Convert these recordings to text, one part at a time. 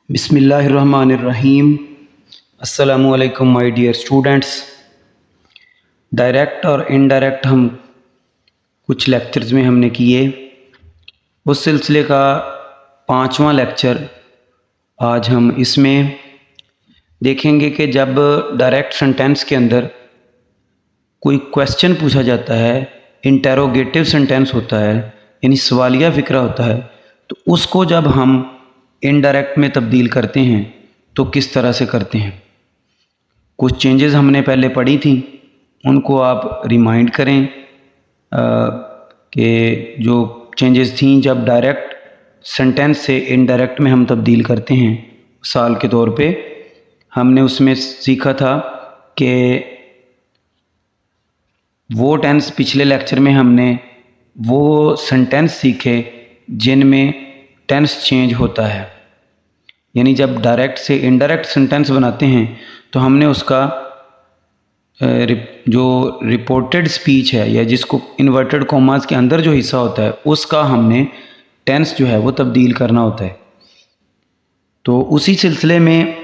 बिस्मिल्लाहिर्रहमानिर्रहीम। अस्सलामुअलैकुम my dear students. Direct और इनडायरेक्ट हम कुछ लेक्चर्स में हमने किए। उस सिलसिले का 5वां लेक्चर आज हम इसमें देखेंगे कि जब डायरेक्ट सेंटेंस के अंदर कोई क्वेश्चन पूछा जाता है, इंटेरोगेटिव सेंटेंस होता है यानी सवालिया फ़िक्रा होता है, तो उसको जब हम इनडायरेक्ट में तब्दील करते हैं तो किस तरह से करते हैं। कुछ चेंजेस हमने पहले पढ़ी थी, उनको आप रिमाइंड करें कि जो चेंजेस थी जब डायरेक्ट सेंटेंस से इनडायरेक्ट में हम तब्दील करते हैं। मिसाल के तौर पे हमने उसमें सीखा था कि वो टेंस, पिछले लेक्चर में हमने वो सेंटेंस सीखे जिनमें टेंस चेंज होता है, यानी जब डायरेक्ट से इनडायरेक्ट सेंटेंस बनाते हैं तो हमने उसका जो रिपोर्टेड स्पीच है या जिसको इन्वर्टेड कॉमास के अंदर जो हिस्सा होता है उसका हमने टेंस जो है वो तब्दील करना होता है। तो उसी सिलसिले में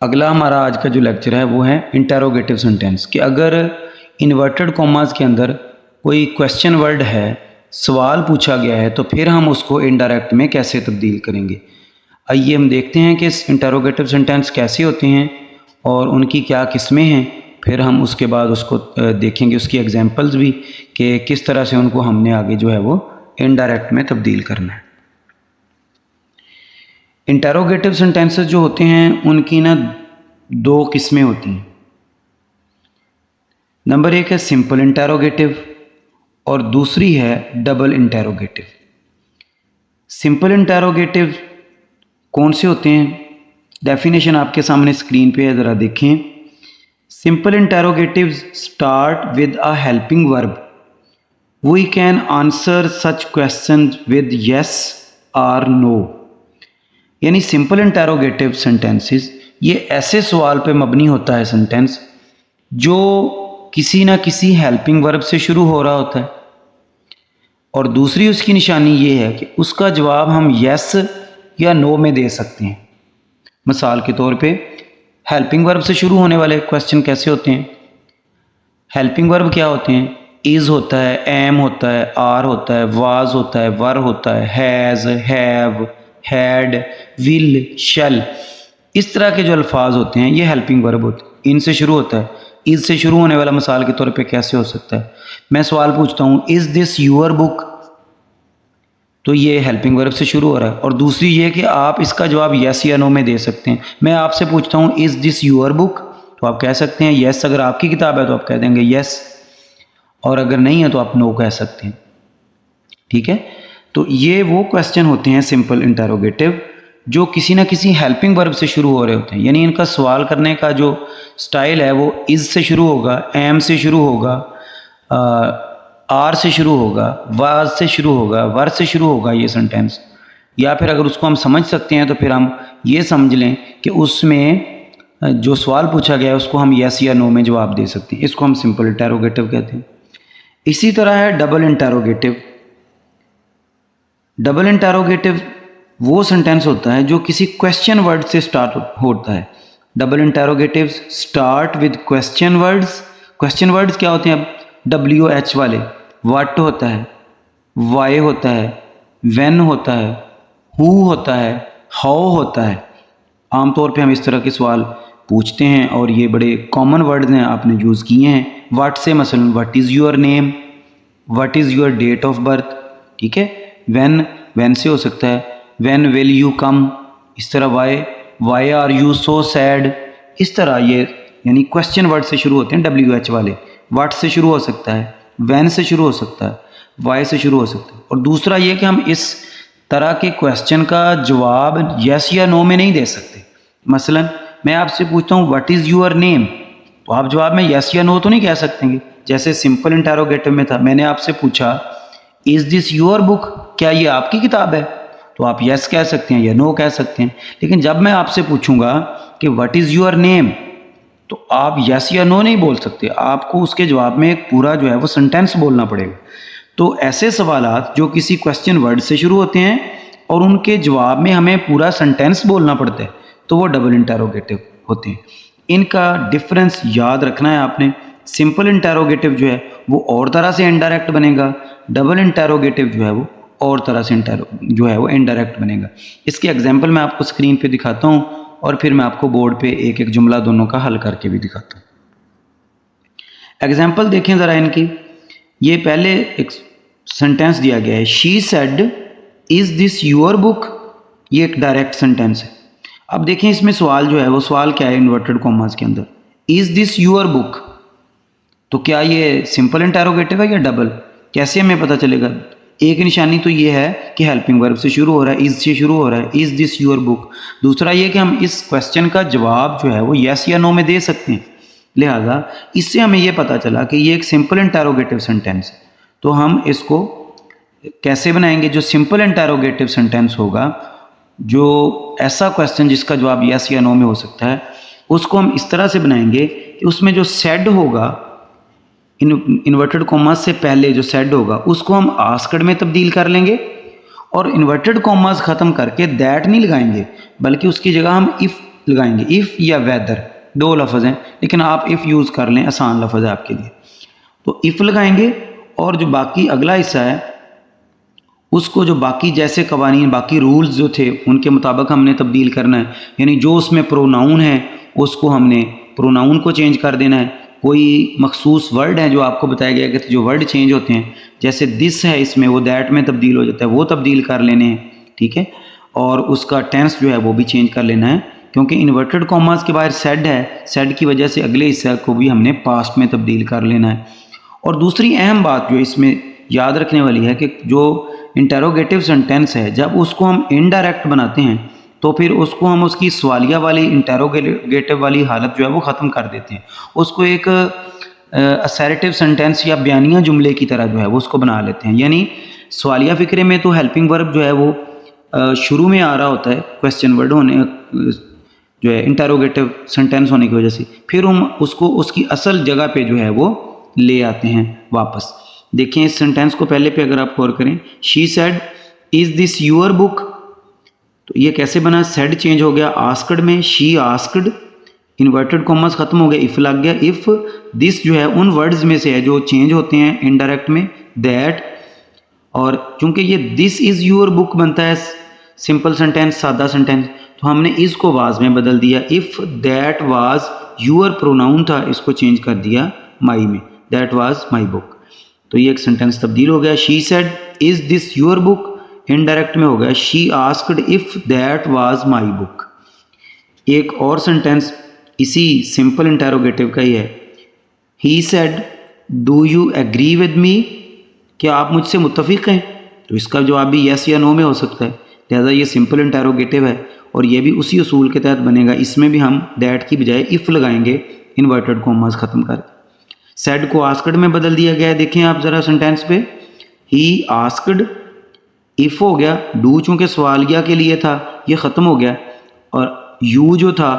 अगला हमारा आज का जो लेक्चर है वो है इंटेरोगेटिव सेंटेंस, कि अगर इन्वर्टेड कॉमास के अंदर कोई क्वेश्चन वर्ड है, सवाल पूछा गया है, तो फिर हम उसको इनडायरेक्ट में कैसे तब्दील करेंगे। आइए हम देखते हैं कि इंटेरोगेटिव सेंटेंस कैसे होते हैं और उनकी क्या किस्में हैं। फिर हम उसके बाद उसको देखेंगे, उसकी एग्जांपल्स भी, कि किस तरह से उनको हमने आगे जो है वो इनडायरेक्ट में तब्दील करना है। इंटेरोगेटिव सेंटेंसेस जो होते हैं उनकी ना दो किस्में होती हैं। नंबर एक है सिंपल इंटेरोगेटिव और दूसरी है डबल इंटेरोगेटिव। सिंपल इंटेरोगेटिव कौन से होते हैं, डेफिनेशन आपके सामने स्क्रीन पे है, ज़रा देखें। Simple interrogative start with a helping verb. We can answer such question with yes और नो। यानी सिंपल इंटेरोगेटिव सेंटेंसेस ये ऐसे सवाल पे मबनी होता है सेंटेंस जो किसी ना किसी हेल्पिंग वर्ब से शुरू हो रहा होता है, और दूसरी उसकी निशानी ये है कि उसका जवाब हम यस या नो में दे सकते हैं। मिसाल के तौर पे हेल्पिंग वर्ब से शुरू होने वाले क्वेश्चन कैसे होते हैं। हेल्पिंग वर्ब क्या होते हैं, इज़ होता है, एम होता है, आर होता है, वाज होता है, वर होता है, हैज़, हैव, हैड, विल, शैल। इस तरह के जो अल्फाज होते हैं ये हेल्पिंग वर्ब होते हैं, इनसे शुरू होता है। इज़ से शुरू होने वाला मिसाल के तौर पे कैसे हो सकता है, मैं सवाल पूछता हूँ इज़ दिस योर बुक, तो ये हेल्पिंग वर्ब से शुरू हो रहा है। और दूसरी ये कि आप इसका जवाब यस या नो में दे सकते हैं। मैं आपसे पूछता हूँ इज़ दिस योर बुक, तो आप कह सकते हैं यस। अगर आपकी किताब है तो आप कह देंगे यस, और अगर नहीं है तो आप नो कह सकते हैं। ठीक है, तो ये वो क्वेश्चन होते हैं सिंपल इंटेरोगेटिव जो किसी ना किसी हेल्पिंग वर्ब से शुरू हो रहे होते हैं। यानी इनका सवाल करने का जो स्टाइल है वो इज़ से शुरू होगा, एम से शुरू होगा, आर से शुरू होगा, वाज से शुरू होगा, वर से शुरू होगा ये सेंटेंस। या फिर अगर उसको हम समझ सकते हैं तो फिर हम ये समझ लें कि उसमें जो सवाल पूछा गया है उसको हम यस या नो में जवाब दे सकते हैं। इसको हम सिंपल इंटेरोगेटिव कहते हैं। इसी तरह है डबल इंटेरोगेटिव। डबल इंटेरोगेटिव वो सेंटेंस होता है जो किसी क्वेश्चन वर्ड से स्टार्ट होता है। Double interrogative start with question words. Question words क्या होते हैं, अब WH वाले, व्हाट होता है, वाई होता है, व्हेन होता है, हु होता है, हाउ होता है। आमतौर पे हम इस तरह के सवाल पूछते हैं और ये बड़े कॉमन वर्ड्स हैं, आपने यूज़ किए हैं। व्हाट से मसलन what is your name, what is your date of birth. ठीक है, व्हेन से हो सकता है व्हेन विल यू कम। इस तरह why are you so sad. इस तरह ये यानी क्वेश्चन वर्ड से शुरू होते हैं WH वाले। व्हाट से शुरू हो सकता है, व्हेन से शुरू हो सकता है, वाई से शुरू हो सकता है। और दूसरा ये कि हम इस तरह के क्वेश्चन का जवाब यस या नो में नहीं दे सकते। मसलन मैं आपसे पूछता हूँ व्हाट इज़ योर नेम, तो आप जवाब में यस या नो तो नहीं कह सकते। जैसे सिंपल इंटेरोगेटिव में था, मैंने आपसे पूछा इज़ दिस योर बुक, क्या ये आपकी किताब है, तो आप यस कह सकते हैं या नो कह सकते हैं। लेकिन जब मैं आपसे पूछूंगा कि व्हाट इज़ योर नेम, तो आप यस या नो नहीं बोल सकते, आपको उसके जवाब में एक पूरा जो है वो सेंटेंस बोलना पड़ेगा। तो ऐसे सवालात जो किसी क्वेश्चन वर्ड से शुरू होते हैं और उनके जवाब में हमें पूरा सेंटेंस बोलना पड़ता है तो वो डबल इंटरोगेटिव होते हैं। इनका डिफरेंस याद रखना है आपने। सिंपल इंटरोगेटिव जो है वो और तरह से इनडायरेक्ट बनेगा, डबल इंटरोगेटिव जो है वो और तरह से जो है वो इनडायरेक्ट बनेगा। इसकी एग्जांपल मैं आपको स्क्रीन पे दिखाता हूँ और फिर मैं आपको बोर्ड पे एक एक जुमला दोनों का हल करके भी दिखाता हूँ। एग्जाम्पल देखें ज़रा इनकी। ये पहले एक सेंटेंस दिया गया है, she said is this your book. ये एक डायरेक्ट सेंटेंस है। अब देखें इसमें सवाल जो है वो सवाल क्या है इन्वर्टेड कॉमास के अंदर, इज़ दिस योर बुक। तो क्या ये सिंपल इंटरोगेटिव है या डबल, कैसे हमें पता चलेगा? एक निशानी तो ये है कि हेल्पिंग वर्ब से शुरू हो रहा है, इज़ से शुरू हो रहा है, इज़ दिस योर बुक। दूसरा ये कि हम इस क्वेश्चन का जवाब जो है वो येस या नो में दे सकते हैं, लिहाजा इससे हमें ये पता चला कि ये एक सिंपल इंटरोगेटिव सेंटेंस है। तो हम इसको कैसे बनाएंगे? जो सिंपल इंटरोगेटिव सेंटेंस होगा, जो ऐसा क्वेश्चन जिसका जवाब येस या नो में हो सकता है, उसको हम इस तरह से बनाएंगे कि उसमें जो सेड होगा, इन्वर्टेड कॉमास से पहले जो सेड होगा उसको हम आस्क्ड में तब्दील कर लेंगे और इन्वर्टेड कॉमास ख़त्म करके दैट नहीं लगाएंगे, बल्कि उसकी जगह हम इफ़ लगाएंगे। इफ़ या वेदर दो लफ्ज़ हैं, लेकिन आप इफ़ यूज़ कर लें, आसान लफ्ज़ है आपके लिए। तो इफ़ लगाएंगे और जो बाकी अगला हिस्सा है उसको जो बाकी जैसे कवानीन, बाकी रूल्स जो थे उनके मुताबिक हमने तब्दील करना है। यानी जो उसमें प्रोनाउन है उसको हमने प्रोनाउन को चेंज कर देना है। कोई मखसूस वर्ड है जो आपको बताया गया कि जो वर्ड चेंज होते हैं, जैसे दिस है इसमें वो दैट में तब्दील हो जाता है, वो तब्दील कर लेने हैं, ठीक है। और उसका टेंस जो है वो भी चेंज कर लेना है, क्योंकि इन्वर्टेड कॉमास के बाहर सेड है, सेड की वजह से अगले हिस्से को भी हमने पास्ट में तब्दील कर लेना है। और दूसरी अहम बात जो इसमें याद रखने वाली है कि जो इंटरोगेटिव सेंटेंस है, जब उसको हम इनडायरेक्ट बनाते हैं तो फिर उसको हम उसकी सवालिया वाली इंटरोगेटिव वाली हालत जो है वो ख़त्म कर देते हैं। उसको एक असर्टिव सेंटेंस या बयानिया जुमले की तरह जो है वो उसको बना लेते हैं। यानी सवालिया फ़िक्रे में तो हेल्पिंग वर्ब जो है वो शुरू में आ रहा होता है क्वेश्चन वर्ड होने जो है इंटरोगेटिव सेंटेंस होने की वजह से, फिर हम उसको उसकी असल जगह पे जो है वो ले आते हैं वापस। देखें इस सेंटेंस को पहले पे अगर आप गौर करें, she said is this your book, तो ये कैसे बना? सेड चेंज हो गया आस्क्ड में, शी आस्क्ड, इन्वर्टेड कॉमास खत्म हो गया, इफ़ लग गया। इफ़ दिस जो है उन वर्ड्स में से है जो चेंज होते हैं इनडायरेक्ट में, दैट, और चूंकि ये दिस इज़ योर बुक बनता है सिंपल सेंटेंस, सादा सेंटेंस, तो हमने इज़ को वाज में बदल दिया। If that was your pronoun था, इसको चेंज कर दिया माई में, दैट वाज माई बुक। तो ये एक सेंटेंस तब्दील हो गया। She said is this your book, indirect में हो गया she asked if that was my book. एक और सेंटेंस इसी सिंपल इंटरोगेटिव का ही है, he said do you agree with me, क्या आप मुझसे मुत्तफिक हैं? तो इसका जवाब भी यस या नो में हो सकता है, लिहाजा ये सिंपल इंटरोगेटिव है और ये भी उसी उसूल के तहत बनेगा। इसमें भी हम दैट की बजाय इफ़ लगाएंगे इन्वर्टेड कॉमास ख़त्म करके। सेड को आस्क्ड में बदल दिया गया है, देखें आप ज़रा सेंटेंस पे, ही आस्क्ड, इफ़ हो गया, डू चूँकि सवालिया के लिए था ये ख़त्म हो गया, और यू जो था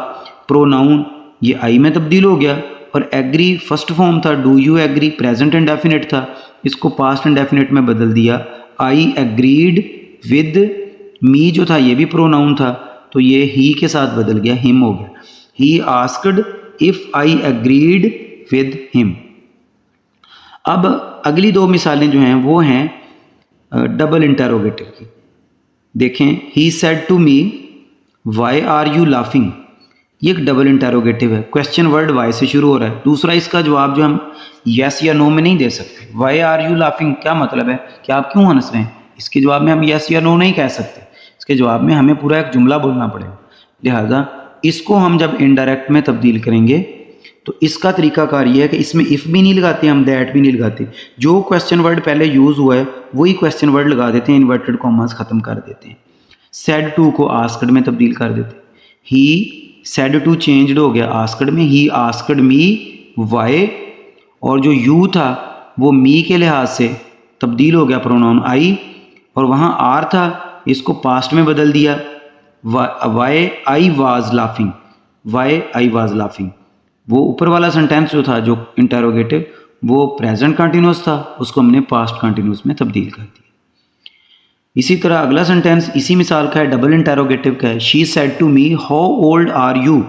प्रोनाउन ये आई में तब्दील हो गया, और एग्री फर्स्ट फॉर्म था, do you agree present indefinite था, इसको पास्ट इंडेफिनिट में बदल दिया, आई एग्रीड विद मी जो था ये भी प्रोनाउन था, तो ये ही के साथ बदल गया, हिम हो गया। He asked if I agreed with him. अब अगली दो मिसालें जो हैं वो हैं डबल इंटरोगेटिव की। देखें, he said to me why are you laughing, ये एक डबल इंटरोगेटिव है, क्वेश्चन वर्ड वाई से शुरू हो रहा है। दूसरा इसका जवाब जो हम यस या नो में नहीं दे सकते। वाई आर यू लाफिंग क्या मतलब है कि आप क्यों हंस रहे हैं, इसके जवाब में हम यस या नो नहीं कह सकते, इसके जवाब में हमें पूरा एक जुमला बोलना पड़ेगा। लिहाजा इसको हम जब इनडायरेक्ट में तब्दील करेंगे तो इसका तरीकाकार ये है कि इसमें इफ़ भी नहीं लगाते, हम दैट भी नहीं लगाते, जो क्वेश्चन वर्ड पहले यूज़ हुआ है वही क्वेश्चन वर्ड लगा देते हैं, इन्वर्टेड कॉमास ख़त्म कर देते हैं। सेड टू को आस्क्ड में तब्दील कर देते हैं, ही सेड टू चेंज्ड हो गया आस्क्ड में, ही आस्क्ड मी वाई, और जो यू था वो मी के लिहाज से तब्दील हो गया प्रोनाउन आई, और वहाँ आर था इसको पास्ट में बदल दिया, why I was laughing, why I was laughing. वो ऊपर वाला सेंटेंस जो था जो इंटरोगेटिव वो प्रेजेंट कंटिन्यूस था, उसको हमने पास्ट कंटिन्यूस में तब्दील कर दिया। इसी तरह अगला सेंटेंस इसी मिसाल का है, डबल इंटेरोगेटिव का है। She said to me how old are you.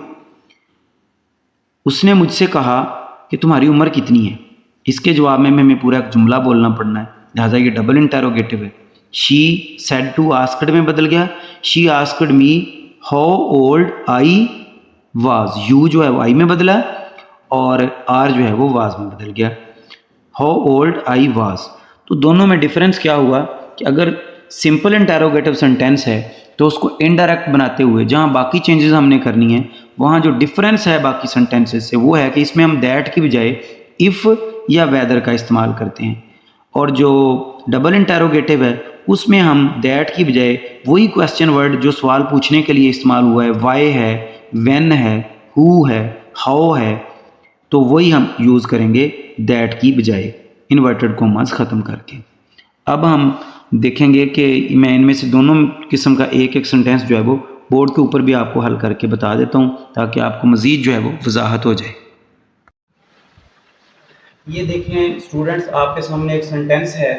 उसने मुझसे कहा कि तुम्हारी उम्र कितनी है। इसके जवाब में हमें पूरा एक जुमला बोलना पड़ना है, लिहाजा ये डबल इंटेरोगेटिव है। शी सेड टू आस्क्ड में बदल गया। She asked me how old I was. You जो है वो आई में बदला और आर जो है वो वाज में बदल गया। How old I was. तो दोनों में डिफरेंस क्या हुआ कि अगर सिंपल इंटेरोगेटिव सेंटेंस है तो उसको इनडायरेक्ट बनाते हुए जहाँ बाकी चेंजेस हमने करनी है, वहाँ जो डिफरेंस है बाकी सेंटेंसेस से वो है कि इसमें हम दैट की बजाय इफ़ या वेदर का इस्तेमाल करते हैं, और जो डबल इंटेरोगेटिव है उसमें हम दैट की बजाय वही क्वेश्चन वर्ड जो सवाल पूछने के लिए इस्तेमाल हुआ है, वाई है, व्हेन है, हु है, हाउ है, तो वही हम यूज़ करेंगे दैट की बजाय इन्वर्टेड कॉमास ख़त्म करके। अब हम देखेंगे कि मैं इनमें से दोनों किस्म का एक एक सेंटेंस जो है वो बोर्ड के ऊपर भी आपको हल करके बता देता हूँ ताकि आपको मज़ीद जो है वो वजाहत हो जाए। ये देखें स्टूडेंट्स, आपके सामने एक सेंटेंस है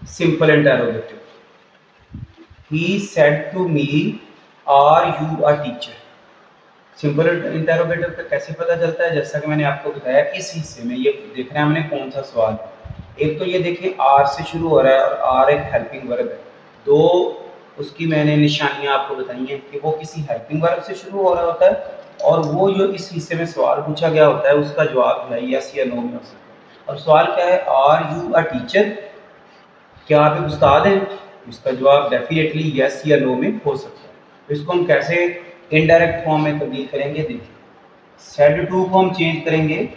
simple interrogative. He said to me are you a teacher. Simple interrogative का कैसे पता चलता है, जैसा कि मैंने आपको बताया इस हिस्से में ये देख रहे हैं हमने कौन सा सवाल है। एक तो ये देखिए आर से शुरू हो रहा है और आर एक हेल्पिंग वर्ब है। दो उसकी मैंने निशानियां आपको बताई हैं कि वो किसी हेल्पिंग वर्ब से शुरू हो रहा होता है और वो जो इस हिस्से में सवाल पूछा गया होता है उसका जवाब जो है यस या नो में हो सकता है। और सवाल क्या है, आर यू अ टीचर, क्या आप एक उस्ताद हैं? इसका जवाब डेफिनेटली यस या नो में हो सकता है। तो इसको हम कैसे इनडायरेक्ट फॉर्म में तब्दील करेंगे, देखिए सेड टू को हम चेंज करेंगे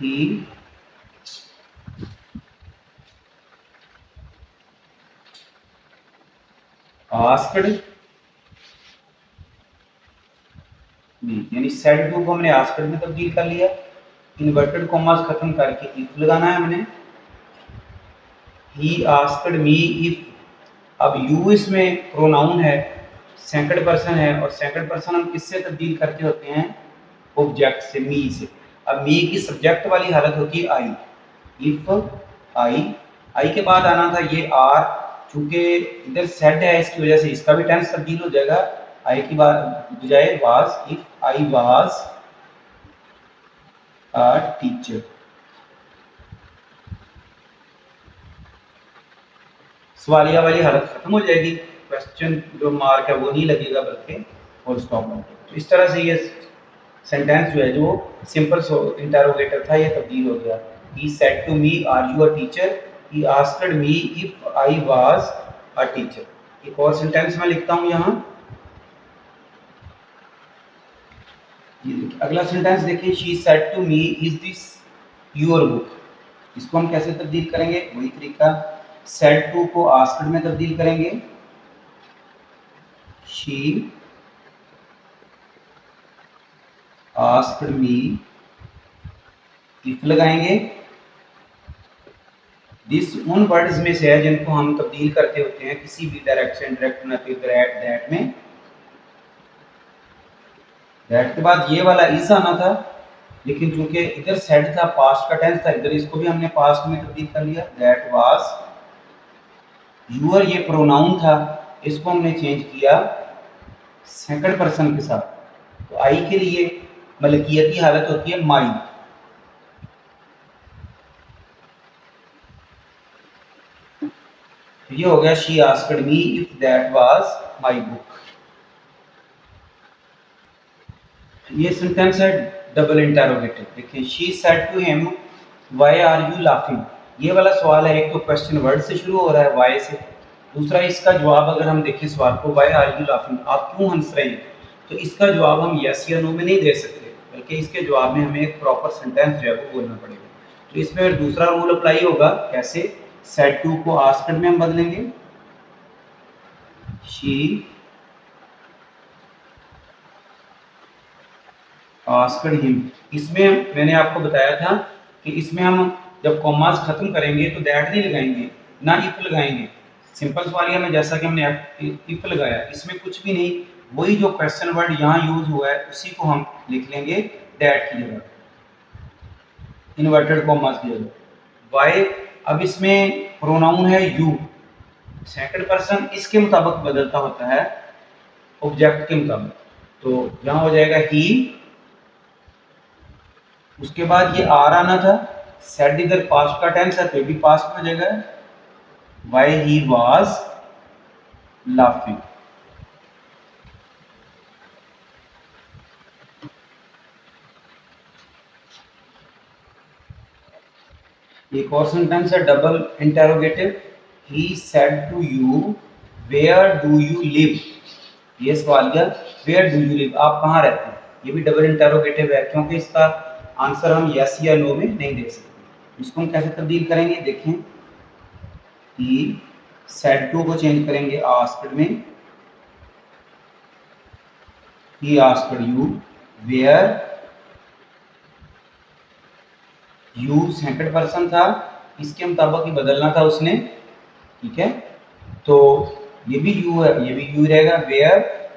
ही आस्क्ड मी, यानी सेड टू को हमने आस्क्ड में तब्दील कर लिया। इन्वर्टेड कॉमास खत्म करके इफ लगाना है हमने। ही आस्क्ड मी इफ, अब यू इसमें प्रोनाउन है, सेकंड पर्सन है और सेकंड पर्सन हम किससे तब्दील करते होते हैं, ऑब्जेक्ट से, मी से। अब मी की सब्जेक्ट वाली हालत होती है आई। इफ आई के बाद आना था ये आर, चूंकि इधर सेड है इसकी वजह से इसका भी टेंस तब्दील हो जाएगा, आई की बजाय was. If I was a teacher, सवालिया वाली हालत खत्म हो जाएगी, क्वेश्चन जो मार्क है वो नहीं लगेगा बल्कि फुल स्टॉप लगेगा। तो इस तरह से ये सेंटेंस जो है जो सिंपल इंटरोगेटिव था ये तब्दील हो गया। He said to me are you a teacher, he asked me if I was a teacher. एक और सेंटेंस मैं लिखता हूँ यहाँ, अगला सेंटेंस देखिए, she said to me is this your book. इसको हम कैसे तब्दील करेंगे, वही तरीका, सेड टू को आस्क्ड में तब्दील करेंगे। शी आस्क्ड मी, इफ लगाएंगे। दिस उन वर्ड्स में से है जिनको हम तब्दील करते होते हैं किसी भी डायरेक्ट से इनडायरेक्ट दैट में। दैट के बाद ये वाला इज आना था, लेकिन चूंकि इधर सेड था, पास्ट का टेंस था, इधर इसको भी हमने पास्ट में तब्दील कर लिया। दैट वाज यूर, ये प्रोनाउन था, इसको हमने चेंज किया सेकंड पर्सन के साथ। तो आई के लिए मलकियती हालत होती है माई। ये हो गया she asked me if that was my book. ये सेंटेंस है डबल इंटरोगेटिव। देखिए, she said to him why are you laughing. ये वाला सवाल है, एक तो क्वेश्चन वर्ड से शुरू हो रहा है व्हाई से, दूसरा इसका जवाब अगर हम देखें सवाल को, व्हाई आर यू लाफिंग, आप क्यों हंस रहे हैं, तो इसका जवाब हम यस या नो में नहीं दे सकते, बल्कि इसके जवाब में हमें एक प्रॉपर सेंटेंस जो है वो बोलना पड़ेगा। तो इसमें दूसरा रूल अप्लाई होगा, कैसे, सेड टू को आस्क्ड में हम बदलेंगे, शी आस्क्ड हिम। इसमें मैंने आपको बताया था कि इसमें हम जब कॉमास खत्म करेंगे तो दैट नहीं लगाएंगे, ना इफ लगाएंगे। सिंपल सवालिया में जैसा कि हमने इफ लगाया, इसमें कुछ भी नहीं, वही जो क्वेश्चन वर्ड यहाँ यूज हुआ है उसी को हम लिख लेंगे दैट की जगह। इन्वर्टेड कॉमास की जगह, वाई। अब इसमें प्रोनाउन है यू, सेकंड पर्सन इसके मुताबिक बदलता होता है ऑब्जेक्ट के मुताबिक, तो यहाँ हो जाएगा ही, उसके बाद ये आर आना था, सेड इधर पास्ट का टेंस है तो भी पास्ट में हो जाएगा, वाई ही वाज लाफिंग। एक और सेंटेंस है double interrogative, he said to you where do you live. ये सवालिया वेयर डू यू लिव, आप कहाँ रहते हैं, ये भी डबल इंटेरोगेटिव है क्योंकि इसका आंसर हम यस या नो में नहीं दे सकते। इसको हम कैसे तब्दील करेंगे देखें, ही सेड टू को चेंज करेंगे आस्क्ड में, he asked you where, you second person था इसके मुताबिक ही बदलना था उसने, ठीक है, तो ये भी यू है, ये भी यू रहेगा, वेयर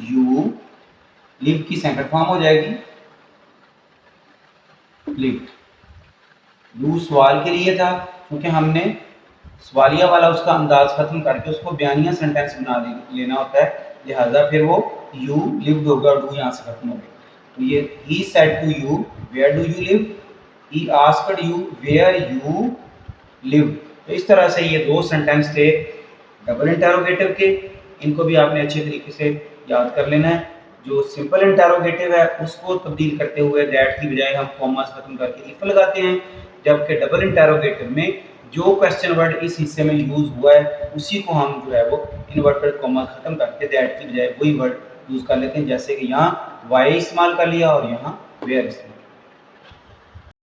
यू लिव की सेकंड फॉर्म हो जाएगी लिव्ड। यू सवाल के लिए था क्योंकि हमने सवालिया वाला उसका अंदाज खत्म करके उसको बयानिया सेंटेंस बना लेना होता है, लिहाजा फिर वो यू लिव्ड होगा, डू यहाँ से खत्म हो गया। तो ये he said to you where do you live, he asked you where you live. तो इस तरह से ये दो सेंटेंस थे डबल इंटेरोगेटिव के, इनको भी आपने अच्छे तरीके से याद कर लेना है। जो सिंपल इंटेरोगेटिव है उसको तब्दील करते हुए दैट की बजाय हम कॉमास खत्म करके इफ लगाते हैं, जबकि डबल इंटेरोगेटिव में जो क्वेश्चन वर्ड इस हिस्से में यूज हुआ है उसी को हम जो है वो इन्वर्टेड कॉमा खत्म करके दैट की बजाय वही वर्ड यूज कर लेते हैं, जैसे कि यहाँ वाई इस्तेमाल कर लिया और यहाँ वेयर इस्तेमाल।